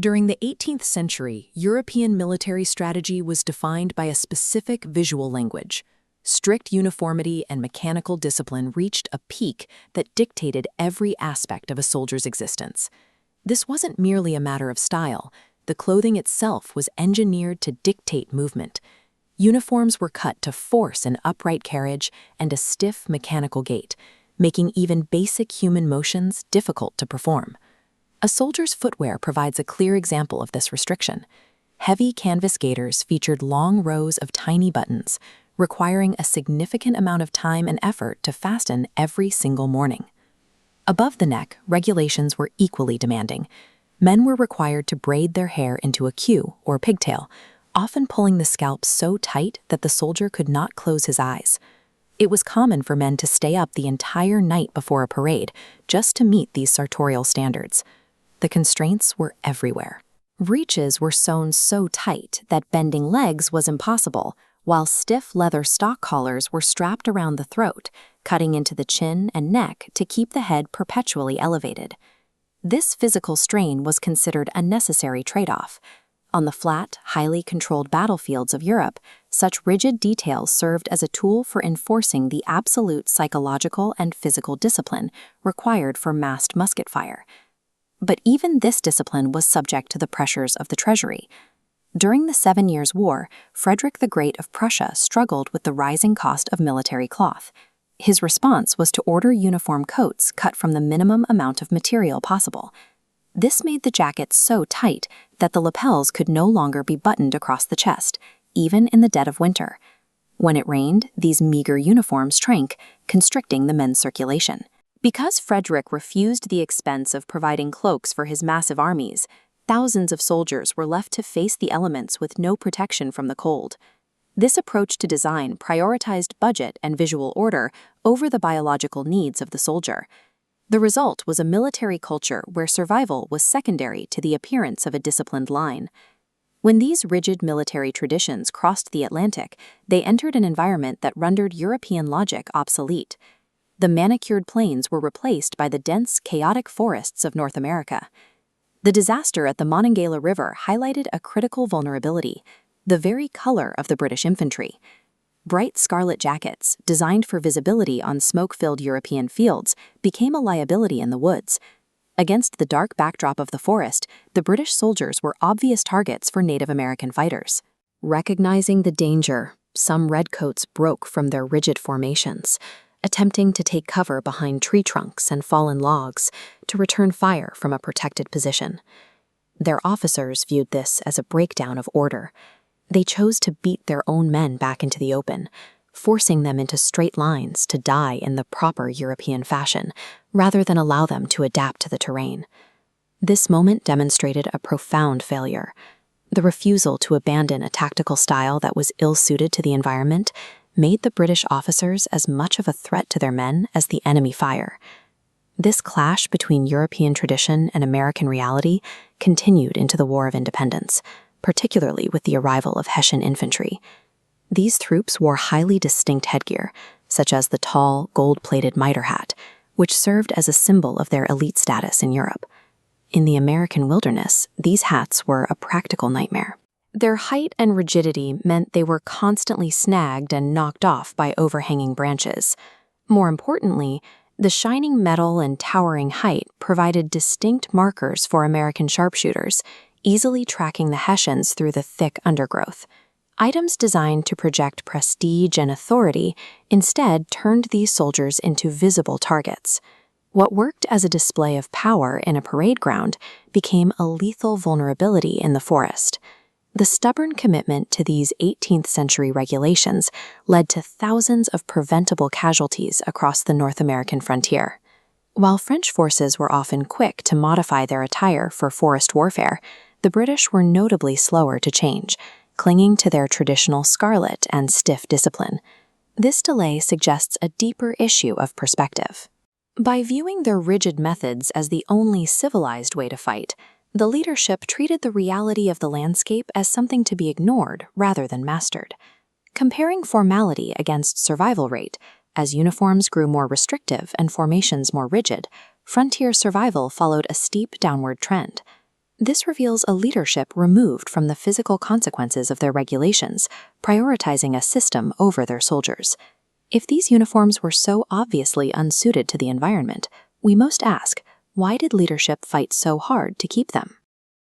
During the 18th century, European military strategy was defined by a specific visual language. Strict uniformity and mechanical discipline reached a peak that dictated every aspect of a soldier's existence. This wasn't merely a matter of style. The clothing itself was engineered to dictate movement. Uniforms were cut to force an upright carriage and a stiff mechanical gait, making even basic human motions difficult to perform. A soldier's footwear provides a clear example of this restriction. Heavy canvas gaiters featured long rows of tiny buttons, requiring a significant amount of time and effort to fasten every single morning. Above the neck, regulations were equally demanding. Men were required to braid their hair into a queue or pigtail, often pulling the scalp so tight that the soldier could not close his eyes. It was common for men to stay up the entire night before a parade just to meet these sartorial standards. The constraints were everywhere. Breeches were sewn so tight that bending legs was impossible, while stiff leather stock collars were strapped around the throat, cutting into the chin and neck to keep the head perpetually elevated. This physical strain was considered a necessary trade-off. On the flat, highly controlled battlefields of Europe, such rigid details served as a tool for enforcing the absolute psychological and physical discipline required for massed musket fire. But even this discipline was subject to the pressures of the treasury. During the 7 Years' War, Frederick the Great of Prussia struggled with the rising cost of military cloth. His response was to order uniform coats cut from the minimum amount of material possible. This made the jackets so tight that the lapels could no longer be buttoned across the chest, even in the dead of winter. When it rained, these meager uniforms shrank, constricting the men's circulation. Because Frederick refused the expense of providing cloaks for his massive armies, thousands of soldiers were left to face the elements with no protection from the cold. This approach to design prioritized budget and visual order over the biological needs of the soldier. The result was a military culture where survival was secondary to the appearance of a disciplined line. When these rigid military traditions crossed the Atlantic, they entered an environment that rendered European logic obsolete. The manicured plains were replaced by the dense, chaotic forests of North America. The disaster at the Monongahela River highlighted a critical vulnerability: the very color of the British infantry. Bright scarlet jackets, designed for visibility on smoke-filled European fields, became a liability in the woods. Against the dark backdrop of the forest, the British soldiers were obvious targets for Native American fighters. Recognizing the danger, some redcoats broke from their rigid formations, attempting to take cover behind tree trunks and fallen logs to return fire from a protected position. Their officers viewed this as a breakdown of order. They chose to beat their own men back into the open, forcing them into straight lines to die in the proper European fashion, rather than allow them to adapt to the terrain. This moment demonstrated a profound failure. The refusal to abandon a tactical style that was ill-suited to the environment made the British officers as much of a threat to their men as the enemy fire. This clash between European tradition and American reality continued into the War of Independence, particularly with the arrival of Hessian infantry. These troops wore highly distinct headgear, such as the tall, gold-plated mitre hat, which served as a symbol of their elite status in Europe. In the American wilderness, these hats were a practical nightmare. Their height and rigidity meant they were constantly snagged and knocked off by overhanging branches. More importantly, the shining metal and towering height provided distinct markers for American sharpshooters, easily tracking the Hessians through the thick undergrowth. Items designed to project prestige and authority instead turned these soldiers into visible targets. What worked as a display of power in a parade ground became a lethal vulnerability in the forest. The stubborn commitment to these 18th-century regulations led to thousands of preventable casualties across the North American frontier. While French forces were often quick to modify their attire for forest warfare, the British were notably slower to change, clinging to their traditional scarlet and stiff discipline. This delay suggests a deeper issue of perspective. By viewing their rigid methods as the only civilized way to fight, the leadership treated the reality of the landscape as something to be ignored rather than mastered. Comparing formality against survival rate, as uniforms grew more restrictive and formations more rigid, frontier survival followed a steep downward trend. This reveals a leadership removed from the physical consequences of their regulations, prioritizing a system over their soldiers. If these uniforms were so obviously unsuited to the environment, we must ask, why did leadership fight so hard to keep them?